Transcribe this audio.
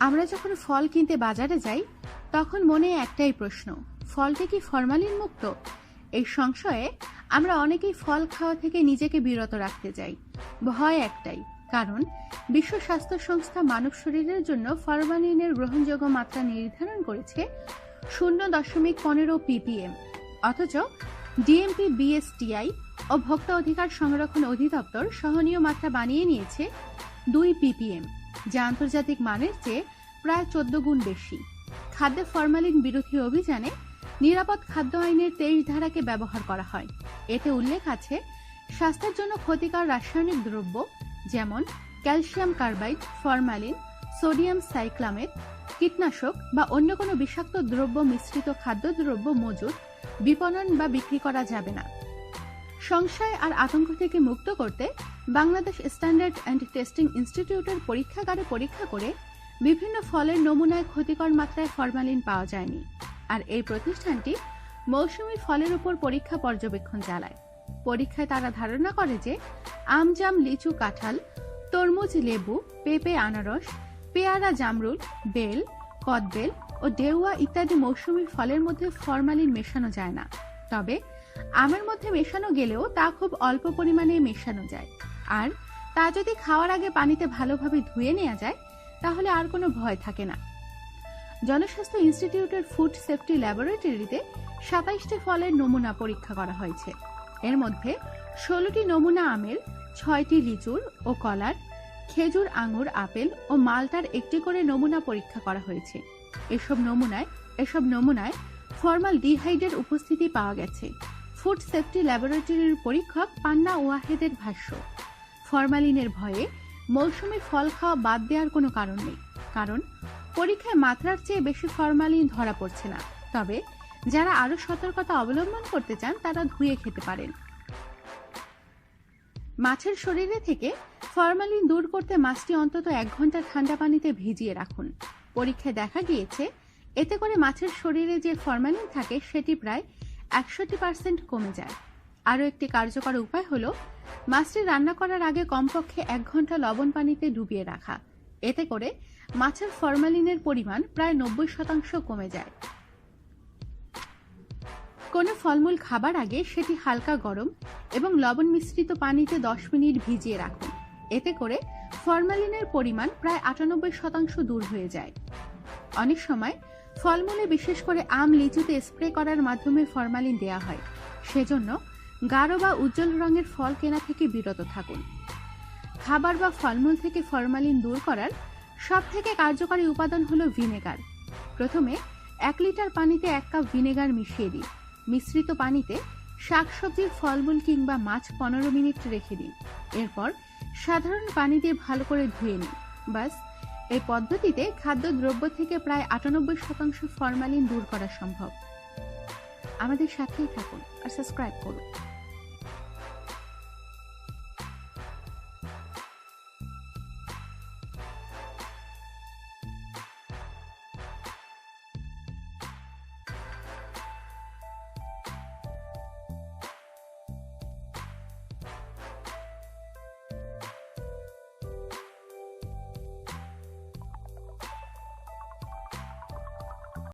আমরা যখন ফল কিনতে বাজারে যাই তখন মনে একটাই প্রশ্ন, ফলটি কি ফরমালিন মুক্ত? এই সংশয়ে আমরা অনেকেই ফল খাওয়া থেকে নিজেকে বিরত রাখতে চাই। ভয় একটাই, কারণ বিশ্ব স্বাস্থ্য সংস্থা মানব শরীরের জন্য ফরমালিনের গ্রহণযোগ্য মাত্রা নির্ধারণ করেছে 0.15 ppm, অথচ ডিএমপি, বিএসটিআই ও ভোক্তা অধিকার সংরক্ষণ অধিদপ্তর সহনীয় মাত্রা বানিয়ে নিয়েছে 2 ppm, যা আন্তর্জাতিক মানের চেয়ে প্রায় 14 গুণ বেশি। খাদ্যে ফরমালিন বিরোধী অভিযানে নিরাপদ খাদ্য আইনের 23 ধারাকে ব্যবহার করা হয়। এতে উল্লেখ আছে স্বাস্থ্যের জন্য ক্ষতিকর রাসায়নিক দ্রব্য যেমন calcium carbide, formalin, sodium cyclamate, কীটনাশক বা অন্য কোনো বিষাক্ত দ্রব্য মিশ্রিত খাদ্যদ্রব্য মজুত, বিপণন বা বিক্রি করা যাবে না। সংশয় আর আতঙ্ক থেকে মুক্ত করতে বাংলাদেশ স্ট্যান্ডার্ড অ্যান্ড টেস্টিং ইনস্টিটিউটের পরীক্ষাগারে পরীক্ষা করে বিভিন্ন ফলের নমুনায় ক্ষতিকর মাত্রায় ফরমালিন পাওয়া যায়নি। আর এই প্রতিষ্ঠানটি মৌসুমী ফলের উপর পরীক্ষা পর্যবেক্ষণ চালায়। পরীক্ষায় তারা ধারণা করে যে আম, জাম, লিচু, কাঁঠাল, তরমুজ, লেবু, পেঁপে, আনারস, পেয়ারা, জামরুল, বেল, কদবেল ও ডেউয়া ইত্যাদি মৌসুমী ফলের মধ্যে ফরমালিন মেশানো যায় না। তবে আমের মধ্যে মেশানো গেলেও তা খুব অল্প পরিমাণে মেশানো যায়। আর তা যদি খাওয়ার আগে পানিতে ভালোভাবে ধুয়ে নেওয়া যায় তাহলে আর কোনো ভয় থাকে না। জনস্বাস্থ্য ইনস্টিটিউটের ফুড সেফটি ল্যাবরেটরিতে 27টি ফলের নমুনা পরীক্ষা করা হয়েছে। এর মধ্যে 16টি নমুনা আমের, 6টি লিচুর ও কলার, খেজুর, আঙুর, আপেল ও মালটার একটি করে নমুনা পরীক্ষা করা হয়েছে। এসব নমুনায় ফর্মালডিহাইডের উপস্থিতি পাওয়া গেছে। ফুড সেফটি ল্যাবরেটরির পরীক্ষক পান্না ওয়াহেদের ভাষ্য, ফরমালিনের ভয়ে মৌসুমী ফল খাওয়া বাদ দেওয়ার কোনো কারণ নেই, কারণ পরীক্ষায় মাত্রার চেয়ে বেশি ফরমালিন ধরা পড়ছে না। তবে যারা আরো সতর্কতা অবলম্বন করতে চান তারা ধুয়ে খেতে পারেন। মাছের শরীরে থেকে ফরমালিন দূর করতে মাছটি অন্তত 1 ঘন্টা ঠান্ডা পানিতে ভিজিয়ে রাখুন। পরীক্ষায় দেখা গিয়েছে এতে করে মাছের শরীরে যে ফরমালিন থাকে সেটি প্রায় 61% কমে যায়। আরও একটি কার্যকর উপায় হলো মাছটি রান্না করার আগে কমপক্ষে 1 ঘন্টা লবণ পানিতে ডুবিয়ে রাখা। এতে করে মাছের ফরমালিনের পরিমাণ প্রায় 90% কমে যায়। কোনো ফলমূল খাবার আগে সেটি হালকা গরম এবং লবণ মিশ্রিত পানিতে 10 মিনিট ভিজিয়ে রাখুন। এতে করে ফরমালিনের পরিমাণ প্রায় 98% দূর হয়ে যায়। অনেক সময় ফলমূলে, বিশেষ করে আম, লিচুতে স্প্রে করার মাধ্যমে ফরমালিন দেওয়া হয়। সেজন্য গাঢ় বা উজ্জ্বল রঙের ফল কেনা থেকে বিরত থাকুন। খাবার বা ফলমূল থেকে ফরমালিন দূর করার সবথেকে কার্যকরী উপাদান হলো ভিনেগার। প্রথমে 1 লিটার পানিতে 1 কাপ ভিনেগার মিশিয়ে দিন। মিশ্রিত পানিতে শাকসবজির, ফলমূল কিংবা মাছ 15 মিনিট রেখে দিন। এরপর সাধারণ পানি দিয়ে ভালো করে ধুয়ে নিন। বাস, এই পদ্ধতিতে খাদ্যদ্রব্য থেকে প্রায় 98% ফরমালিন দূর করা সম্ভব। আমাদের সাথেই থাকুন আর সাবস্ক্রাইব করুন।